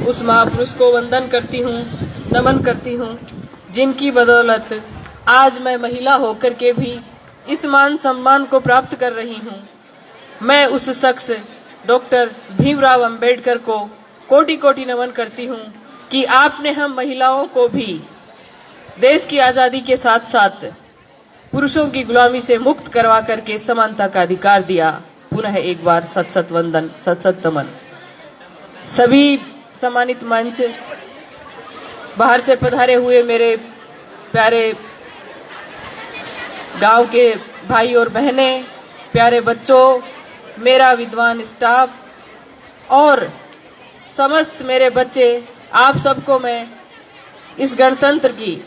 उस महापुरुष को वंदन करती हूँ, नमन करती हूँ, जिनकी बदौलत आज मैं महिला होकर के भी इस मान सम्मान को प्राप्त कर रही हूँ। मैं उस शख्स डॉक्टर भीमराव अंबेडकर को कोटि कोटि नमन करती हूँ कि आपने हम महिलाओं को भी देश की आज़ादी के साथ साथ पुरुषों की गुलामी से मुक्त करवा करके समानता का अधिकार दिया। पुनः एक बार सत सत वंदन, सत सत नमन। सभी सम्मानित मंच, बाहर से पधारे हुए मेरे प्यारे गांव के भाई और बहनें, प्यारे बच्चों, मेरा विद्वान स्टाफ और समस्त मेरे बच्चे, आप सबको मैं इस गणतंत्र की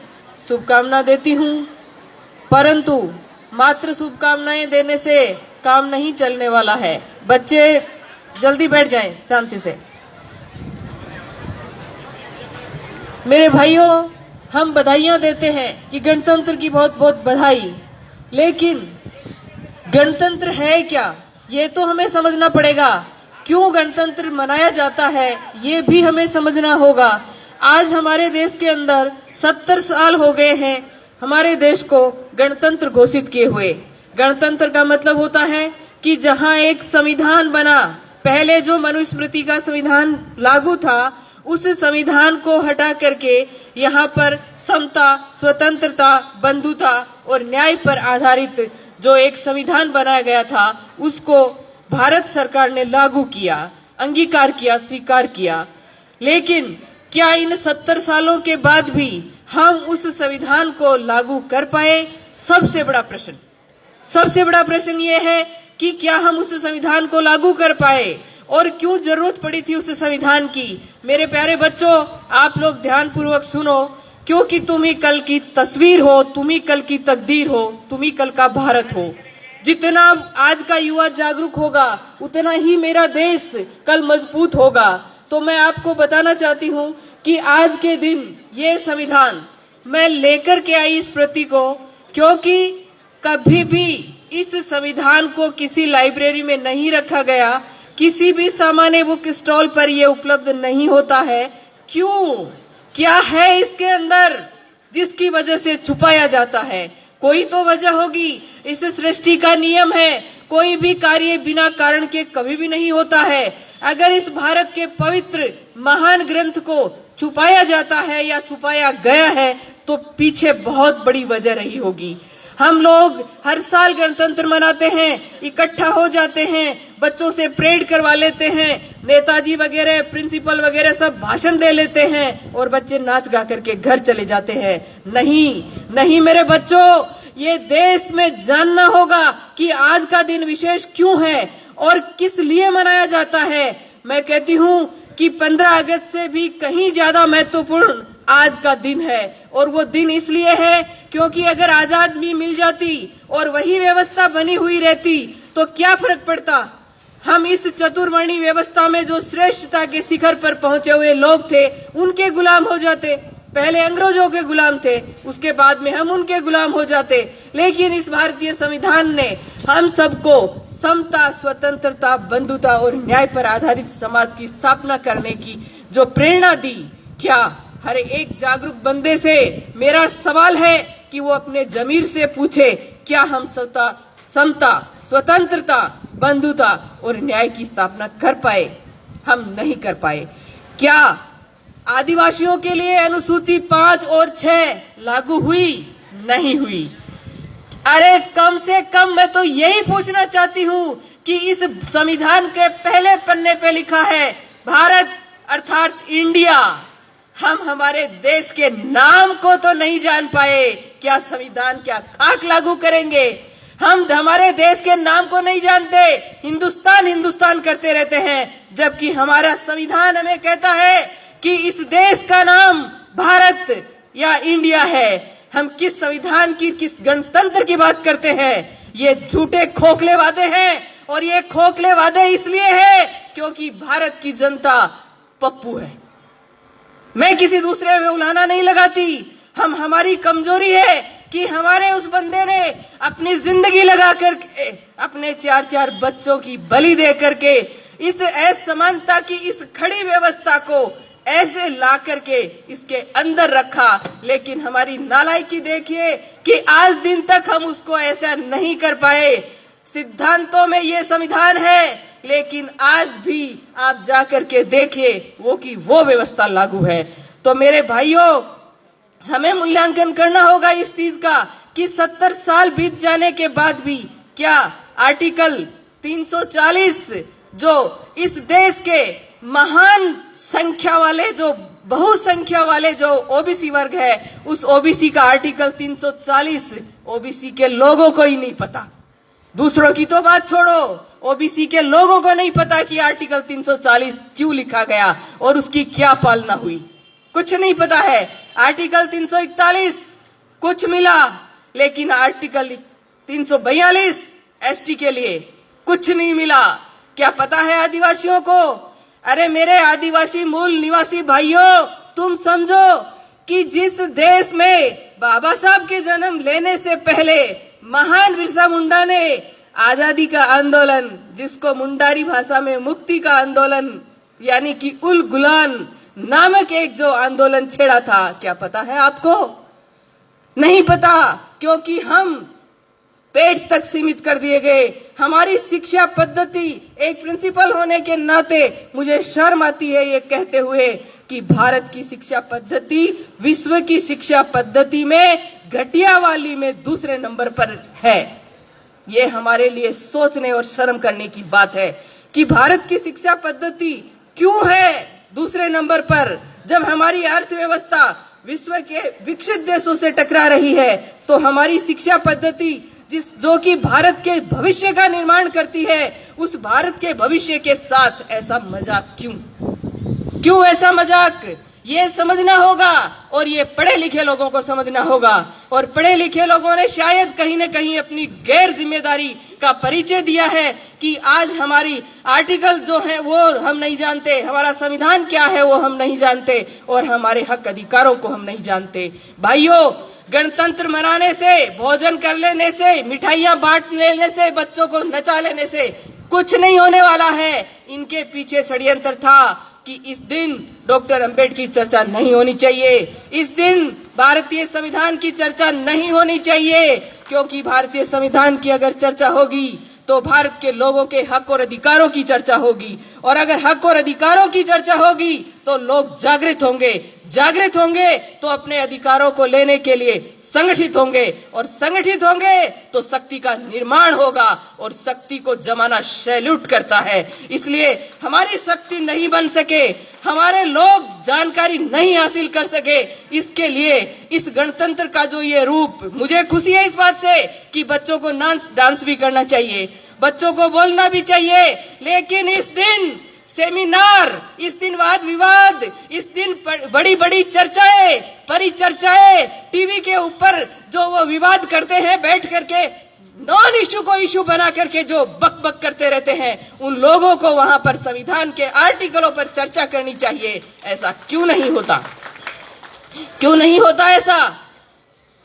शुभकामना देती हूँ। परंतु मात्र शुभकामनाएं देने से काम नहीं चलने वाला है। बच्चे जल्दी बैठ जाएं शांति से। मेरे भाइयों, हम बधाइयां देते हैं कि गणतंत्र की बहुत बहुत बधाई, लेकिन गणतंत्र है क्या ये तो हमें समझना पड़ेगा। क्यों गणतंत्र मनाया जाता है ये भी हमें समझना होगा। आज हमारे देश के अंदर 70 साल हो गए हैं हमारे देश को गणतंत्र घोषित किए हुए। गणतंत्र का मतलब होता है कि जहां एक संविधान बना, पहले जो मनुस्मृति का संविधान लागू था, उस संविधान को हटा करके यहाँ पर समता, स्वतंत्रता, बंधुता और न्याय पर आधारित जो एक संविधान बनाया गया था, उसको भारत सरकार ने लागू किया, अंगीकार किया, स्वीकार किया। लेकिन क्या इन 70 सालों के बाद भी हम उस संविधान को लागू कर पाए? सबसे बड़ा प्रश्न ये है कि क्या हम उस संविधान को लागू कर पाए और क्यों जरूरत पड़ी थी उस संविधान की। मेरे प्यारे बच्चों, आप लोग ध्यानपूर्वक सुनो, क्योंकि तुम ही कल की तस्वीर हो, तुम ही कल की तकदीर हो, तुम ही कल का भारत हो। जितना आज का युवा जागरूक होगा, उतना ही मेरा देश कल मजबूत होगा। तो मैं आपको बताना चाहती हूँ कि आज के दिन ये संविधान मैं लेकर के आई इस प्रति को, क्योंकि कभी भी इस संविधान को किसी लाइब्रेरी में नहीं रखा गया, किसी भी सामान्य बुक स्टॉल पर यह उपलब्ध नहीं होता है। क्यों? क्या है इसके अंदर जिसकी वजह से छुपाया जाता है? कोई तो वजह होगी। इस सृष्टि का नियम है, कोई भी कार्य बिना कारण के कभी भी नहीं होता है। अगर इस भारत के पवित्र महान ग्रंथ को छुपाया जाता है या छुपाया गया है, तो पीछे बहुत बड़ी वजह रही होगी। हम लोग हर साल गणतंत्र मनाते हैं, इकट्ठा हो जाते हैं, बच्चों से परेड करवा लेते हैं, नेताजी वगैरह, प्रिंसिपल वगैरह सब भाषण दे लेते हैं और बच्चे नाच गा करके घर चले जाते हैं। नहीं मेरे बच्चों, ये देश में जानना होगा कि आज का दिन विशेष क्यों है और किस लिए मनाया जाता है। मैं कहती हूँ कि 15 अगस्त से भी कहीं ज्यादा महत्वपूर्ण आज का दिन है, और वो दिन इसलिए है क्योंकि अगर आजादी मिल जाती और वही व्यवस्था बनी हुई रहती तो क्या फर्क पड़ता। हम इस चतुर्वर्णी व्यवस्था में जो श्रेष्ठता के शिखर पर पहुंचे हुए लोग थे, उनके गुलाम हो जाते। पहले अंग्रेजों के गुलाम थे, उसके बाद में हम उनके गुलाम हो जाते। लेकिन इस भारतीय संविधान ने हम सबको समता, स्वतंत्रता, बंधुता और न्याय पर आधारित समाज की स्थापना करने की जो प्रेरणा दी, क्या हर एक जागरूक बंदे से मेरा सवाल है कि वो अपने जमीर से पूछे, क्या हम समता, स्वतंत्रता, बंधुता और न्याय की स्थापना कर पाए? हम नहीं कर पाए। क्या आदिवासियों के लिए अनुसूची 5 और 6 लागू हुई? नहीं हुई। अरे कम से कम मैं तो यही पूछना चाहती हूँ कि इस संविधान के पहले पन्ने पे लिखा है भारत अर्थात इंडिया। हम हमारे देश के नाम को तो नहीं जान पाए, क्या संविधान, क्या खाक लागू करेंगे? हम हमारे देश के नाम को नहीं जानते, हिंदुस्तान हिंदुस्तान करते रहते हैं, जबकि हमारा संविधान हमें कहता है कि इस देश का नाम भारत या इंडिया है। हम किस संविधान की, किस गणतंत्र की बात करते हैं? ये झूठे खोखले वादे हैं, और ये खोखले वादे इसलिए है क्योंकि भारत की जनता पप्पू है। मैं किसी दूसरे में उलाहना नहीं लगाती। हमारी कमजोरी है कि हमारे उस बंदे ने अपनी जिंदगी लगा करके, अपने 4-4 बच्चों की बलि दे करके इस असमानता की इस खड़ी व्यवस्था को ऐसे ला करके इसके अंदर रखा। लेकिन हमारी नालायकी देखिए कि आज दिन तक हम उसको ऐसा नहीं कर पाए। सिद्धांतों में ये संविधान है, लेकिन आज भी आप जाकर के देखिए वो की वो व्यवस्था लागू है। तो मेरे भाइयों, हमें मूल्यांकन करना होगा इस चीज का कि 70 साल बीत जाने के बाद भी क्या आर्टिकल 340 जो इस देश के महान संख्या वाले, जो बहुसंख्या वाले जो ओबीसी वर्ग है, उस ओबीसी का आर्टिकल 340 ओबीसी के लोगों को ही नहीं पता। दूसरों की तो बात छोड़ो, ओबीसी के लोगों को नहीं पता कि आर्टिकल 340 क्यों लिखा गया और उसकी क्या पालना हुई, कुछ नहीं पता है। आर्टिकल 341 कुछ मिला, लेकिन आर्टिकल 342 एसटी के लिए कुछ नहीं मिला। क्या पता है आदिवासियों को? अरे मेरे आदिवासी मूल निवासी भाइयों, तुम समझो कि जिस देश में बाबा साहब के जन्म लेने से पहले महान बिरसा मुंडा ने आजादी का आंदोलन, जिसको मुंडारी भाषा में मुक्ति का आंदोलन यानी कि उल गुलान नामक एक जो आंदोलन छेड़ा था, क्या पता है आपको? नहीं पता, क्योंकि हम पेट तक सीमित कर दिए गए। हमारी शिक्षा पद्धति, एक प्रिंसिपल होने के नाते मुझे शर्म आती है ये कहते हुए कि भारत की शिक्षा पद्धति विश्व की शिक्षा पद्धति में घटिया वाली में दूसरे नंबर पर है। ये हमारे लिए सोचने और शर्म करने की बात है कि भारत की शिक्षा पद्धति क्यों है दूसरे नंबर पर, जब हमारी अर्थव्यवस्था विश्व के विकसित देशों से टकरा रही है। तो हमारी शिक्षा पद्धति जो कि भारत के भविष्य का निर्माण करती है, उस भारत के भविष्य के साथ ऐसा मजाक क्यों ऐसा मजाक? ये समझना होगा और ये पढ़े लिखे लोगों को समझना होगा। और पढ़े लिखे लोगों ने शायद कहीं न कहीं अपनी गैर जिम्मेदारी का परिचय दिया है कि आज हमारी आर्टिकल जो है वो हम नहीं जानते, हमारा संविधान क्या है वो हम नहीं जानते, और हमारे हक अधिकारों को हम नहीं जानते। भाइयों, गणतंत्र मनाने से, भोजन कर लेने से, मिठाइयां बांट लेने से, बच्चों को नचा लेने से कुछ नहीं होने वाला है। इनके पीछे षड्यंत्र था कि इस दिन डॉक्टर अंबेडकर की चर्चा नहीं होनी चाहिए, इस दिन भारतीय संविधान की चर्चा नहीं होनी चाहिए, क्योंकि भारतीय संविधान की अगर चर्चा होगी तो भारत के लोगों के हक और अधिकारों की चर्चा होगी, और अगर हक और अधिकारों की चर्चा होगी तो लोग जागृत होंगे तो अपने अधिकारों को लेने के लिए संगठित होंगे, और संगठित होंगे तो शक्ति का निर्माण होगा, और शक्ति को जमाना सैल्यूट करता है। इसलिए हमारी शक्ति नहीं बन सके, हमारे लोग जानकारी नहीं हासिल कर सके, इसके लिए इस गणतंत्र का जो ये रूप, मुझे खुशी है इस बात से कि बच्चों को डांस भी करना चाहिए, बच्चों को बोलना भी चाहिए, लेकिन इस दिन सेमिनार, इस दिन वाद विवाद, इस दिन बड़ी बड़ी चर्चाएं, परिचर्चाएं, टीवी के ऊपर जो वो विवाद करते हैं, बैठ करके नॉन इशू को इशू बना करके जो बक बक करते रहते हैं, उन लोगों को वहां पर संविधान के आर्टिकलों पर चर्चा करनी चाहिए। ऐसा क्यों नहीं होता? क्यों नहीं होता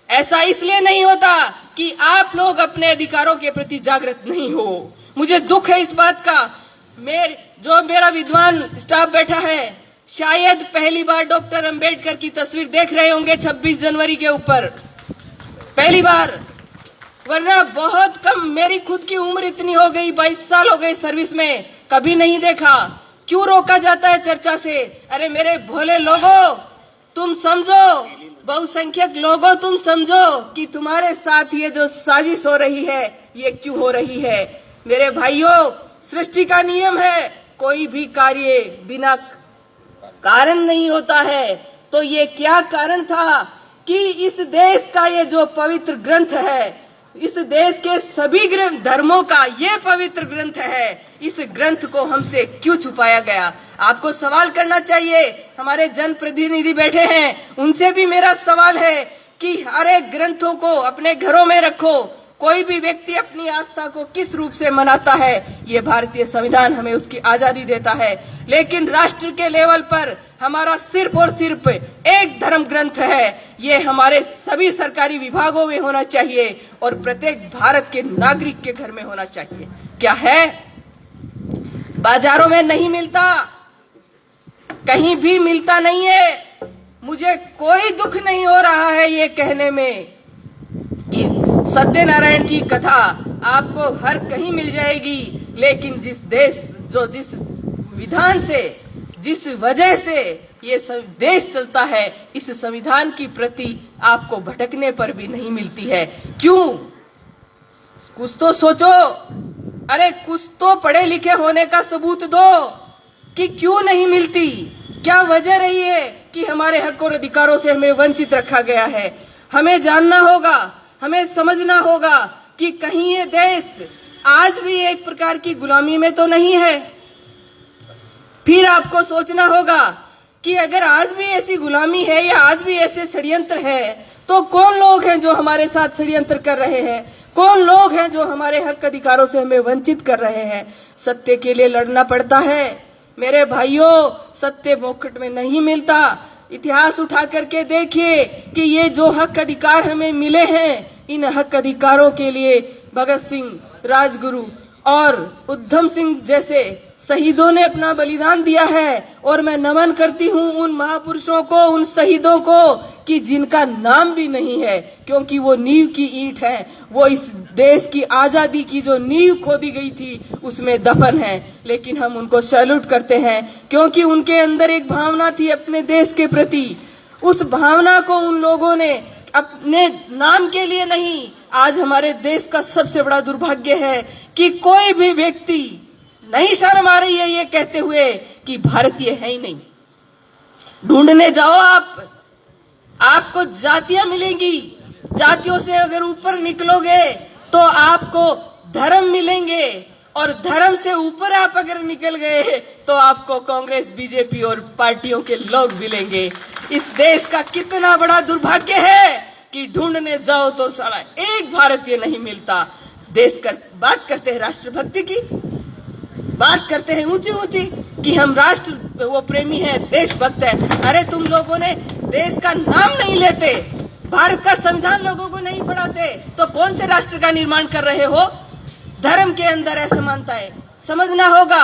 ऐसा इसलिए नहीं होता कि आप लोग अपने अधिकारों के प्रति जागृत नहीं हो। मुझे दुख है इस बात का। मेरा विद्वान स्टाफ बैठा है, शायद पहली बार डॉक्टर अंबेडकर की तस्वीर देख रहे होंगे 26 जनवरी के ऊपर, पहली बार, वरना बहुत कम। मेरी खुद की उम्र इतनी हो गई, 22 साल हो गए सर्विस में, कभी नहीं देखा। क्यों रोका जाता है चर्चा से? अरे मेरे भोले लोगों, तुम समझो, बहुसंख्यक लोगों तुम समझो कि तुम्हारे साथ ये जो साजिश हो रही है ये क्यों हो रही है। मेरे भाइयों, सृष्टि का नियम है, कोई भी कार्य बिना कारण नहीं होता है। तो ये क्या कारण था कि इस देश का ये जो पवित्र ग्रंथ है, इस देश के सभी ग्रंथ धर्मों का ये पवित्र ग्रंथ है, इस ग्रंथ को हमसे क्यों छुपाया गया? आपको सवाल करना चाहिए। हमारे जनप्रतिनिधि बैठे हैं, उनसे भी मेरा सवाल है कि हर एक ग्रंथों को अपने घरों में रखो। कोई भी व्यक्ति अपनी आस्था को किस रूप से मनाता है, ये भारतीय संविधान हमें उसकी आजादी देता है, लेकिन राष्ट्र के लेवल पर हमारा सिर्फ और सिर्फ एक धर्म ग्रंथ है। ये हमारे सभी सरकारी विभागों में होना चाहिए और प्रत्येक भारत के नागरिक के घर में होना चाहिए। क्या है? बाजारों में नहीं मिलता, कहीं भी मिलता नहीं है। मुझे कोई दुख नहीं हो रहा है ये कहने में कि सत्यनारायण की कथा आपको हर कहीं मिल जाएगी, लेकिन जिस विधान से, जिस वजह से ये देश चलता है, इस संविधान की प्रति आपको भटकने पर भी नहीं मिलती है। क्यों? कुछ तो सोचो। अरे कुछ तो पढ़े लिखे होने का सबूत दो कि क्यों नहीं मिलती। क्या वजह रही है कि हमारे हक और अधिकारों से हमें वंचित रखा गया है? हमें जानना होगा, हमें समझना होगा कि कहीं ये देश आज भी एक प्रकार की गुलामी में तो नहीं है। फिर आपको सोचना होगा कि अगर आज भी ऐसी गुलामी है या आज भी ऐसे षड्यंत्र है, तो कौन लोग हैं जो हमारे साथ षड्यंत्र कर रहे हैं? कौन लोग हैं जो हमारे हक अधिकारों से हमें वंचित कर रहे हैं? सत्य के लिए लड़ना पड़ता है मेरे भाइयों। सत्य मुफ्त में नहीं मिलता। इतिहास उठा करके देखिए कि ये जो हक अधिकार हमें मिले हैं, इन हक अधिकारों के लिए भगत सिंह, राजगुरु और उधम सिंह जैसे शहीदों ने अपना बलिदान दिया है। और मैं नमन करती हूँ उन महापुरुषों को, उन शहीदों को कि जिनका नाम भी नहीं है, क्योंकि वो नींव की ईंट है। वो इस देश की आजादी की जो नींव खोदी गई थी उसमें दफन है। लेकिन हम उनको सैल्यूट करते हैं क्योंकि उनके अंदर एक भावना थी अपने देश के प्रति। उस भावना को उन लोगों ने अपने नाम के लिए नहीं। आज हमारे देश का सबसे बड़ा दुर्भाग्य है कि कोई भी व्यक्ति नहीं शर्म आ रही है ये कहते हुए कि भारतीय है ही नहीं। ढूंढने जाओ आपको जातियां मिलेंगी। जातियों से अगर ऊपर निकलोगे तो आपको धर्म मिलेंगे, और धर्म से ऊपर आप अगर निकल गए तो आपको कांग्रेस, बीजेपी और पार्टियों के लोग मिलेंगे। इस देश का कितना बड़ा दुर्भाग्य है कि ढूंढने जाओ तो साला एक भारतीय नहीं मिलता। बात करते हैं राष्ट्रभक्ति की, बात करते हैं ऊंची ऊंची कि हम राष्ट्र वो प्रेमी है, देशभक्त है। अरे तुम लोगों ने देश का नाम नहीं लेते, भारत का संविधान लोगों को नहीं पढ़ाते, तो कौन से राष्ट्र का निर्माण कर रहे हो? धर्म के अंदर असमानता है, समझना होगा।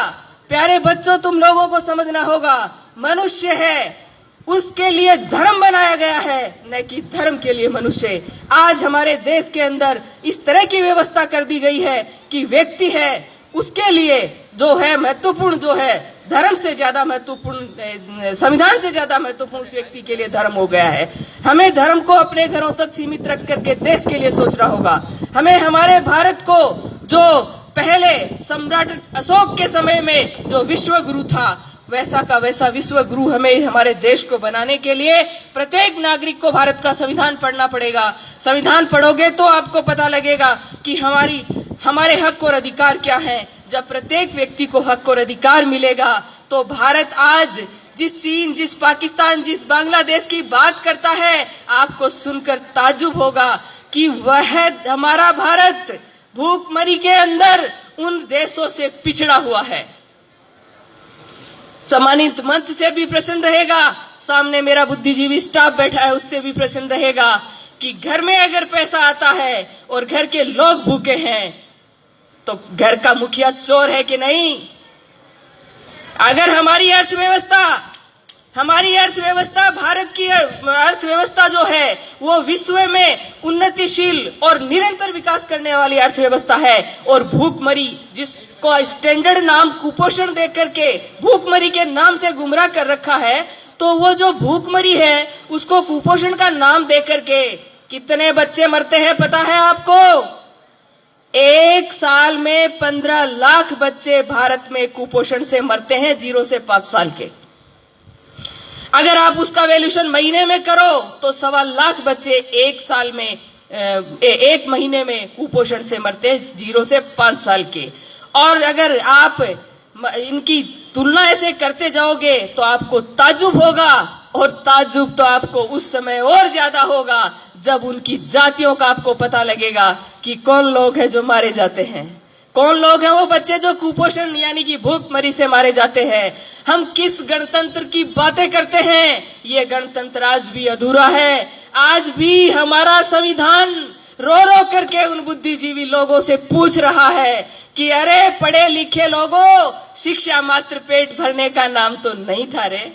प्यारे बच्चों, तुम लोगों को समझना होगा, मनुष्य है उसके लिए धर्म बनाया गया है, न कि धर्म के लिए मनुष्य। आज हमारे देश के अंदर इस तरह की व्यवस्था कर दी गई है कि व्यक्ति है उसके लिए जो है महत्वपूर्ण, जो है धर्म से ज्यादा महत्वपूर्ण, संविधान से ज्यादा महत्वपूर्ण उस व्यक्ति के लिए धर्म हो गया है। हमें धर्म को अपने घरों तक सीमित रख करके देश के लिए सोचना होगा। हमें हमारे भारत को, जो पहले सम्राट अशोक के समय में जो विश्व गुरु था, वैसा का वैसा विश्व गुरु हमें हमारे देश को बनाने के लिए प्रत्येक नागरिक को भारत का संविधान पढ़ना पड़ेगा। संविधान पढ़ोगे तो आपको पता लगेगा कि हमारे हक और अधिकार क्या हैं। जब प्रत्येक व्यक्ति को हक और अधिकार मिलेगा तो भारत आज जिस चीन, जिस पाकिस्तान, जिस बांग्लादेश की बात करता है, आपको सुनकर ताज्जुब होगा कि वह हमारा भारत भूखमरी के अंदर उन देशों से पिछड़ा हुआ है। सम्मानित मंच से भी प्रश्न रहेगा, सामने मेरा बुद्धिजीवी स्टाफ बैठा है उससे भी प्रश्न रहेगा कि घर में अगर पैसा आता है और घर के लोग भूखे हैं तो घर का मुखिया चोर है कि नहीं? अगर हमारी अर्थव्यवस्था भारत की अर्थव्यवस्था जो है वो विश्व में उन्नतिशील और निरंतर विकास करने वाली अर्थव्यवस्था है, और भूखमरी जिसको स्टैंडर्ड नाम कुपोषण देकर के भूखमरी के नाम से गुमराह कर रखा है, तो वो जो भूखमरी है उसको कुपोषण का नाम देकर के कितने बच्चे मरते हैं पता है आपको? एक साल में 15 लाख बच्चे भारत में कुपोषण से मरते हैं, 0 से 5 साल के। अगर आप उसका वैल्यूएशन महीने में करो तो 1.25 लाख बच्चे एक साल में एक महीने में कुपोषण से मरते हैं, 0 से 5 साल के। और अगर आप इनकी तुलना ऐसे करते जाओगे तो आपको ताज्जुब होगा, और ताज्जुब तो आपको उस समय और ज्यादा होगा जब उनकी जातियों का आपको पता लगेगा कि कौन लोग हैं जो मारे जाते हैं, कौन लोग हैं वो बच्चे जो कुपोषण यानी कि भूखमरी से मारे जाते हैं। हम किस गणतंत्र की बातें करते हैं? ये गणतंत्र आज भी अधूरा है। आज भी हमारा संविधान रो रो करके उन बुद्धिजीवी लोगों से पूछ रहा है कि अरे पढ़े लिखे लोगों, शिक्षा मात्र पेट भरने का नाम तो नहीं था रे।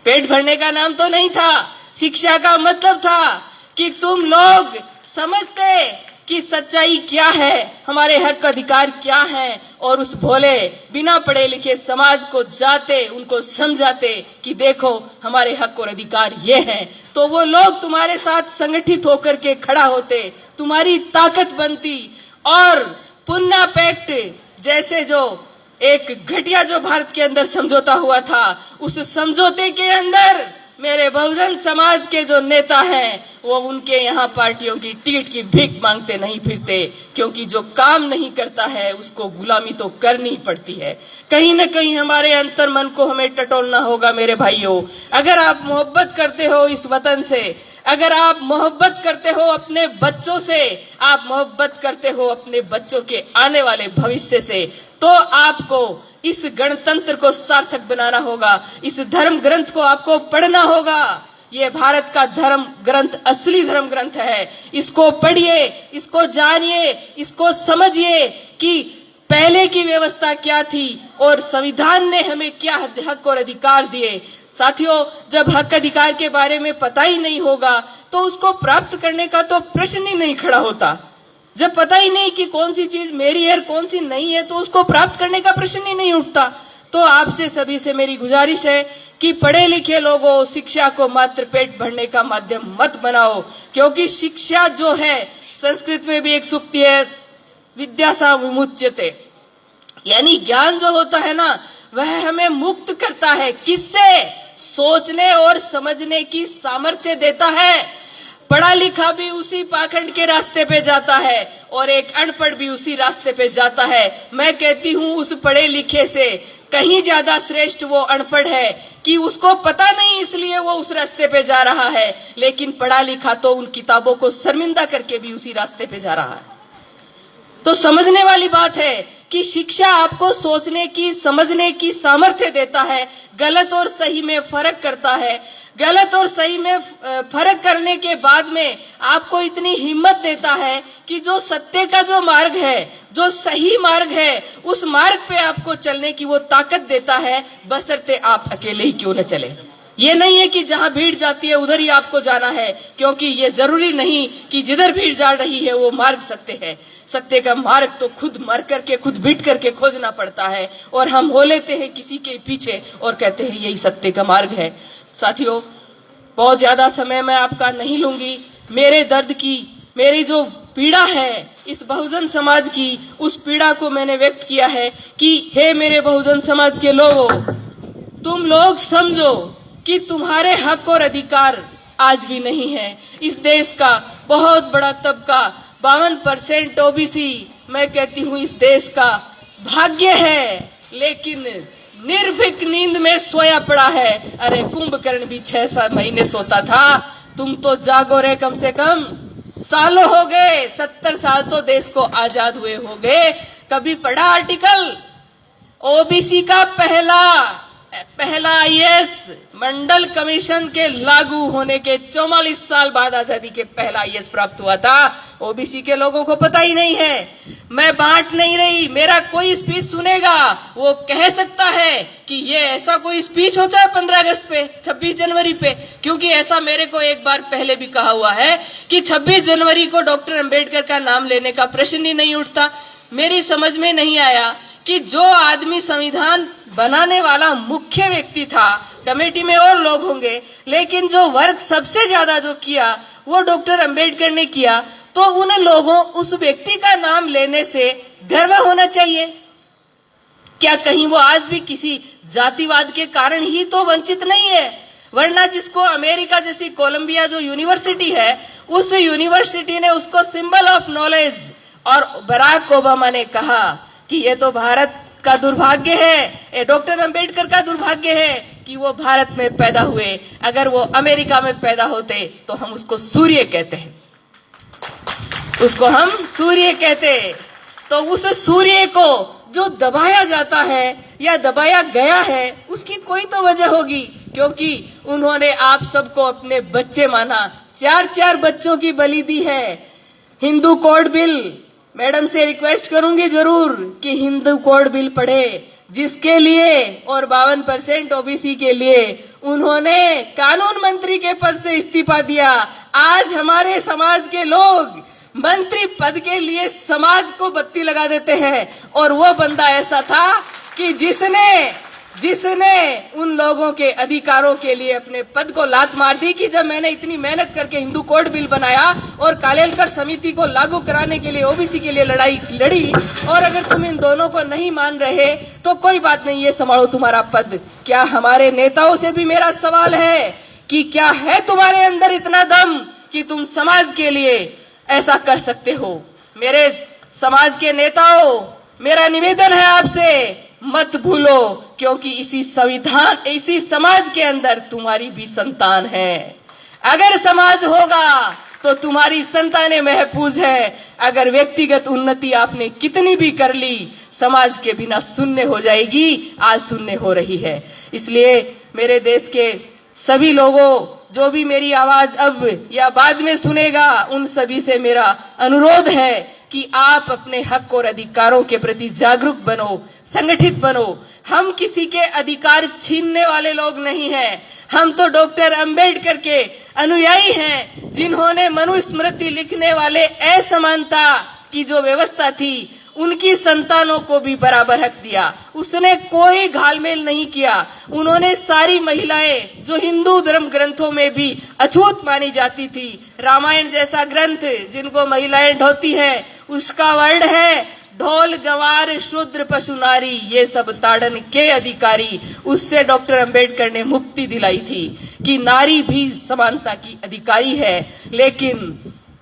पेट भरने का नाम तो नहीं था। शिक्षा का मतलब था कि तुम लोग समझते कि सच्चाई क्या है, हमारे हक अधिकार क्या है, और उस भोले बिना पढ़े लिखे समाज को जाते उनको समझाते कि देखो हमारे हक और अधिकार ये हैं, तो वो लोग तुम्हारे साथ संगठित होकर के खड़ा होते, तुम्हारी ताकत बनती। और पुन्ना पैक्ट जैसे जो एक घटिया जो भारत के अंदर समझौता हुआ था, उस समझौते के अंदर मेरे बहुजन समाज के जो नेता हैं वो उनके यहाँ पार्टियों की टिकट की भीख मांगते नहीं फिरते, क्योंकि जो काम नहीं करता है उसको गुलामी तो करनी पड़ती है। कहीं न कहीं हमारे अंतर मन को हमें टटोलना होगा मेरे भाइयों। अगर आप मोहब्बत करते हो इस वतन से, अगर आप मोहब्बत करते हो अपने बच्चों से, आप मोहब्बत करते हो अपने बच्चों के आने वाले भविष्य से, तो आपको इस गणतंत्र को सार्थक बनाना होगा। इस धर्म ग्रंथ को आपको पढ़ना होगा। ये भारत का धर्म ग्रंथ असली धर्म ग्रंथ है। इसको पढ़िए, इसको जानिए, इसको समझिए कि पहले की व्यवस्था क्या थी और संविधान ने हमें क्या हक और अधिकार दिए। साथियों, जब हक अधिकार के बारे में पता ही नहीं होगा तो उसको प्राप्त करने का तो प्रश्न ही नहीं खड़ा होता। जब पता ही नहीं कि कौन सी चीज मेरी है और कौन सी नहीं है, तो उसको प्राप्त करने का प्रश्न ही नहीं उठता। तो आपसे सभी से मेरी गुजारिश है कि पढ़े लिखे लोगों, शिक्षा को मात्र पेट भरने का माध्यम मत बनाओ, क्योंकि शिक्षा जो है, संस्कृत में भी एक सूक्ति है, विद्या सा विमुच्यते, यानी ज्ञान जो होता है ना, वह हमें मुक्त करता है। किससे? सोचने और समझने की सामर्थ्य देता है। पढ़ा लिखा भी उसी पाखंड के रास्ते पे जाता है और एक अनपढ़ भी उसी रास्ते पे जाता है। मैं कहती हूँ उस पढ़े लिखे से कहीं ज्यादा श्रेष्ठ वो अनपढ़ है कि उसको पता नहीं इसलिए वो उस रास्ते पे जा रहा है, लेकिन पढ़ा लिखा तो उन किताबों को शर्मिंदा करके भी उसी रास्ते पे जा रहा है। तो समझने वाली बात है कि शिक्षा आपको सोचने की, समझने की सामर्थ्य देता है, गलत और सही में फर्क करता है। गलत और सही में फर्क करने के बाद में आपको इतनी हिम्मत देता है कि जो सत्य का जो मार्ग है, जो सही मार्ग है, उस मार्ग पे आपको चलने की वो ताकत देता है, बशर्ते आप अकेले ही क्यों न चले। ये नहीं है कि जहां भीड़ जाती है उधर ही आपको जाना है, क्योंकि ये जरूरी नहीं कि जिधर भीड़ जा रही है वो मार्ग सत्य है। सत्य का मार्ग तो खुद मर करके, खुद बीट करके खोजना पड़ता है, और हम हो लेते हैं किसी के पीछे और कहते हैं यही सत्य का मार्ग है। साथियों, बहुत ज्यादा समय मैं आपका नहीं लूंगी। मेरे दर्द की, मेरी जो पीड़ा है इस बहुजन समाज की, उस पीड़ा को मैंने व्यक्त किया है कि हे मेरे बहुजन समाज के लोगों, तुम लोग समझो कि तुम्हारे हक और अधिकार आज भी नहीं है। इस देश का बहुत बड़ा तबका 52% ओबीसी, मैं कहती हूँ इस देश का भाग्य है, लेकिन निर्भीक नींद में सोया पड़ा है। अरे कुंभकर्ण भी 6-7 महीने सोता था, तुम तो जागो रे, कम से कम सालों हो गए, 70 साल तो देश को आजाद हुए हो गए। कभी पढ़ा आर्टिकल? ओबीसी का पहला आईएएस मंडल कमीशन के लागू होने के 44 साल बाद आजादी के पहला आईएएस प्राप्त हुआ था। ओबीसी के लोगों को पता ही नहीं है। मैं बांट नहीं रही, मेरा कोई स्पीच सुनेगा वो कह सकता है कि ये ऐसा कोई स्पीच होता है 15 अगस्त पे, 26 जनवरी पे, क्योंकि ऐसा मेरे को एक बार पहले भी कहा हुआ है कि 26 जनवरी को डॉक्टर अंबेडकर का नाम लेने का प्रश्न ही नहीं उठता। मेरी समझ में नहीं आया कि जो आदमी संविधान बनाने वाला मुख्य व्यक्ति था, कमेटी में और लोग होंगे, लेकिन जो वर्क सबसे ज्यादा जो किया वो डॉक्टर अंबेडकर ने किया, तो उन लोगों, उस व्यक्ति का नाम लेने से गर्व होना चाहिए। क्या कहीं वो आज भी किसी जातिवाद के कारण ही तो वंचित नहीं है? वरना जिसको अमेरिका जैसी कोलंबिया जो यूनिवर्सिटी है, उस यूनिवर्सिटी ने उसको सिंबल ऑफ नॉलेज, और बराक ओबामा ने कहा कि ये तो भारत का दुर्भाग्य है, ये डॉक्टर अंबेडकर का दुर्भाग्य है कि वो भारत में पैदा हुए। अगर वो अमेरिका में पैदा होते तो हम उसको सूर्य कहते हैं, उसको हम सूर्य कहते। तो उस सूर्य को जो दबाया जाता है या दबाया गया है, उसकी कोई तो वजह होगी, क्योंकि उन्होंने आप सबको अपने बच्चे माना, 4-4 बच्चों की बलि दी है। हिंदू कोड बिल, मैडम से रिक्वेस्ट करूंगी जरूर कि हिंदू कोड बिल पढ़े, जिसके लिए और 52% ओबीसी के लिए उन्होंने कानून मंत्री के पद से इस्तीफा दिया। आज हमारे समाज के लोग मंत्री पद के लिए समाज को बत्ती लगा देते हैं, और वो बंदा ऐसा था कि जिसने उन लोगों के अधिकारों के लिए अपने पद को लात मार दी कि जब मैंने इतनी मेहनत करके हिंदू कोड बिल बनाया और कालेलकर समिति को लागू कराने के लिए ओबीसी के लिए लड़ाई लड़ी, और अगर तुम इन दोनों को नहीं मान रहे तो कोई बात नहीं, ये संभालो तुम्हारा पद। क्या हमारे नेताओं से भी मेरा सवाल है कि क्या है तुम्हारे अंदर इतना दम कि तुम समाज के लिए ऐसा कर सकते हो? मेरे समाज के नेताओं, मेरा निवेदन है आपसे, मत भूलो, क्योंकि इसी समाज के अंदर तुम्हारी भी संतान है। अगर समाज होगा तो तुम्हारी संतानें महफूज है। अगर व्यक्तिगत उन्नति आपने कितनी भी कर ली, समाज के बिना शून्य हो जाएगी। आज शून्य हो रही है। इसलिए मेरे देश के सभी लोगों, जो भी मेरी आवाज अब या बाद में सुनेगा, उन सभी से मेरा अनुरोध है कि आप अपने हक और अधिकारों के प्रति जागरूक बनो, संगठित बनो। हम किसी के अधिकार छीनने वाले लोग नहीं हैं। हम तो डॉक्टर अंबेडकर के अनुयायी हैं, जिन्होंने मनुस्मृति लिखने वाले असमानता की जो व्यवस्था थी, उनकी संतानों को भी बराबर हक दिया। उसने कोई घालमेल नहीं किया। उन्होंने सारी महिलाएं, जो हिंदू धर्म ग्रंथों में भी अछूत मानी जाती थी, रामायण जैसा ग्रंथ जिनको महिलाएं ढोती हैं, उसका वर्ड है ढोल गवार शूद्र पशु नारी, ये सब ताड़न के अधिकारी। उससे डॉक्टर अंबेडकर ने मुक्ति दिलाई थी कि नारी भी समानता की अधिकारी है। लेकिन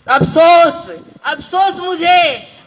अफसोस मुझे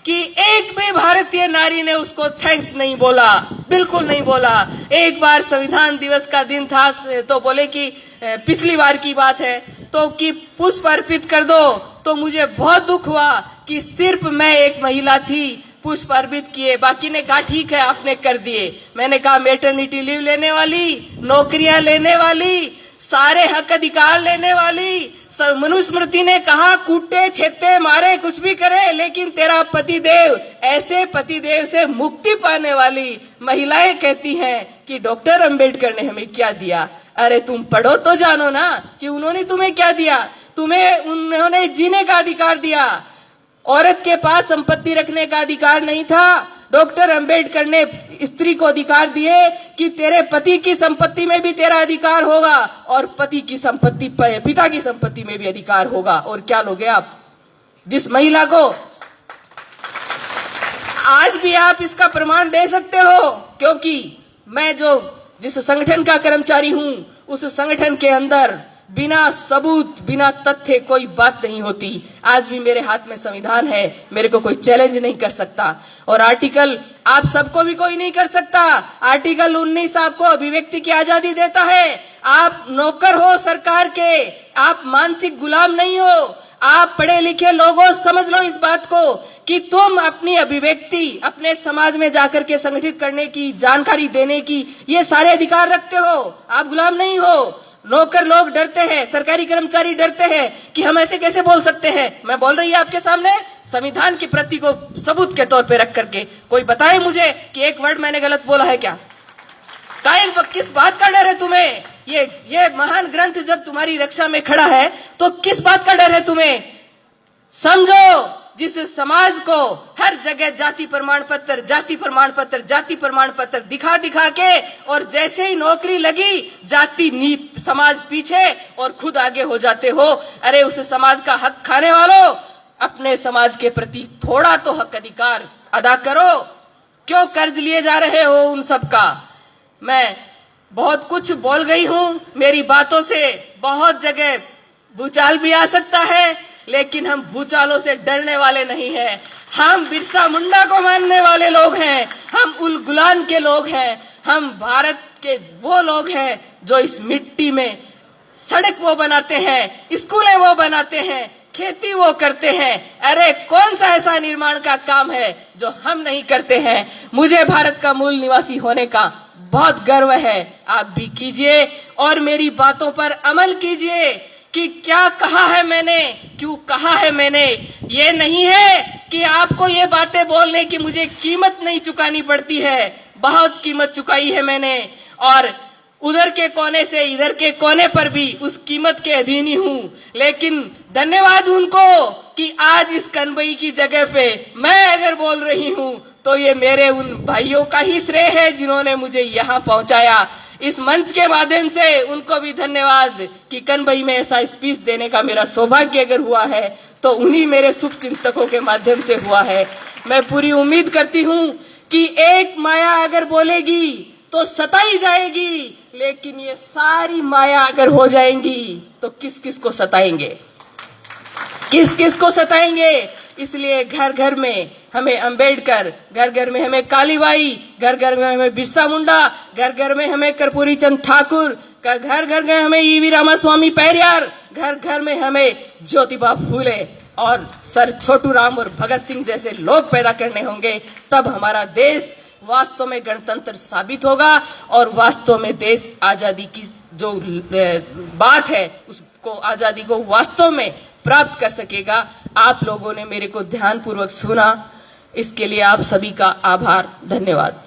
कि एक भी भारतीय नारी ने उसको थैंक्स नहीं बोला, बिल्कुल नहीं बोला। एक बार संविधान दिवस का दिन था तो बोले कि पिछली बार की बात है तो कि पुष्प अर्पित कर दो, तो मुझे बहुत दुख हुआ कि सिर्फ मैं एक महिला थी, पुष्प अर्पित किए, बाकी ने कहा ठीक है आपने कर दिए। मैंने कहा मैटरनिटी लीव लेने वाली, नौकरियां लेने वाली, सारे हक अधिकार लेने वाली, मनुस्मृति ने कहा कूटे छेते मारे कुछ भी करे, लेकिन तेरा पतिदेव, ऐसे पतिदेव से मुक्ति पाने वाली महिलाएं कहती हैं कि डॉक्टर अंबेडकर ने हमें क्या दिया। अरे तुम पढ़ो तो जानो ना कि उन्होंने तुम्हें क्या दिया। उन्होंने जीने का अधिकार दिया। औरत के पास संपत्ति रखने का अधिकार नहीं था। डॉक्टर अंबेडकर ने स्त्री को अधिकार दिए कि तेरे पति की संपत्ति में भी तेरा अधिकार होगा और पति की संपत्ति, पिता की संपत्ति में भी अधिकार होगा। और क्या लोगे आप? जिस महिला को आज भी आप इसका प्रमाण दे सकते हो, क्योंकि मैं जिस संगठन का कर्मचारी हूं, उस संगठन के अंदर बिना सबूत, बिना तथ्य कोई बात नहीं होती। आज भी मेरे हाथ में संविधान है, मेरे को कोई चैलेंज नहीं कर सकता। और आर्टिकल आप सबको भी कोई नहीं कर सकता। आर्टिकल 19 आपको अभिव्यक्ति की आजादी देता है। आप नौकर हो सरकार के, आप मानसिक गुलाम नहीं हो। आप पढ़े लिखे लोगों, समझ लो इस बात को कि तुम अपनी अभिव्यक्ति अपने समाज में जाकर के संगठित करने की, जानकारी देने की, ये सारे अधिकार रखते हो। आप गुलाम नहीं हो। नौकर लोग डरते हैं, सरकारी कर्मचारी डरते हैं कि हम ऐसे कैसे बोल सकते हैं। मैं बोल रही हूं आपके सामने संविधान की प्रति को सबूत के तौर पे रख करके। कोई बताए मुझे कि एक वर्ड मैंने गलत बोला है क्या? किस बात का डर है तुम्हें? ये महान ग्रंथ जब तुम्हारी रक्षा में खड़ा है तो किस बात का डर है तुम्हें? समझो, जिस समाज को हर जगह जाति प्रमाण पत्र दिखा के, और जैसे ही नौकरी लगी समाज पीछे और खुद आगे हो जाते हो। अरे उस समाज का हक खाने वालों, अपने समाज के प्रति थोड़ा तो हक अधिकार अदा करो। क्यों कर्ज लिए जा रहे हो उन सब का? मैं बहुत कुछ बोल गई हूं, मेरी बातों से बहुत जगह भूचाल भी आ सकता है, लेकिन हम भूचालों से डरने वाले नहीं हैं। हम बिरसा मुंडा को मानने वाले लोग हैं, हम उल गुलान के लोग हैं, हम भारत के वो लोग हैं जो इस मिट्टी में सड़क वो बनाते हैं, स्कूलें वो बनाते हैं, खेती वो करते हैं। अरे कौन सा ऐसा निर्माण का काम है जो हम नहीं करते हैं? मुझे भारत का मूल निवासी होने का बहुत गर्व है। आप भी कीजिए और मेरी बातों पर अमल कीजिए। कि क्या कहा है मैंने, क्यों कहा है मैंने। ये नहीं है कि आपको ये बातें बोलने की मुझे कीमत नहीं चुकानी पड़ती है, बहुत कीमत चुकाई है मैंने, और उधर के कोने से इधर के कोने पर भी उस कीमत के अधीन ही हूं। लेकिन धन्यवाद उनको कि आज इस कनबई की जगह पे मैं अगर बोल रही हूं तो ये मेरे उन भाइयों का ही श्रेय है जिन्होंने मुझे यहाँ पहुंचाया। इस मंच के माध्यम से उनको भी धन्यवाद कि कनबई में ऐसा स्पीच देने का मेरा सौभाग्य अगर हुआ है तो उन्हीं मेरे शुभ चिंतकों के माध्यम से हुआ है। मैं पूरी उम्मीद करती हूं कि एक माया अगर बोलेगी तो सताई जाएगी, लेकिन ये सारी माया अगर हो जाएंगी तो किस किस को सताएंगे, किस किस को सताएंगे। इसलिए घर घर में हमें अंबेडकर, घर घर में हमें कालीबाई, घर घर में हमें बिरसा मुंडा, घर घर में हमें कर्पूरी चंद ठाकुर, घर घर में हमें ईवी रामास्वामी पेरियार, घर घर में हमें ज्योतिबा फूले और सर छोटू राम और भगत सिंह जैसे लोग पैदा करने होंगे। तब हमारा देश वास्तव में गणतंत्र साबित होगा और वास्तव में देश आजादी की जो बात है उसको, आजादी को वास्तव में प्राप्त कर सकेगा। आप लोगों ने मेरे को ध्यानपूर्वक सुना, इसके लिए आप सभी का आभार, धन्यवाद।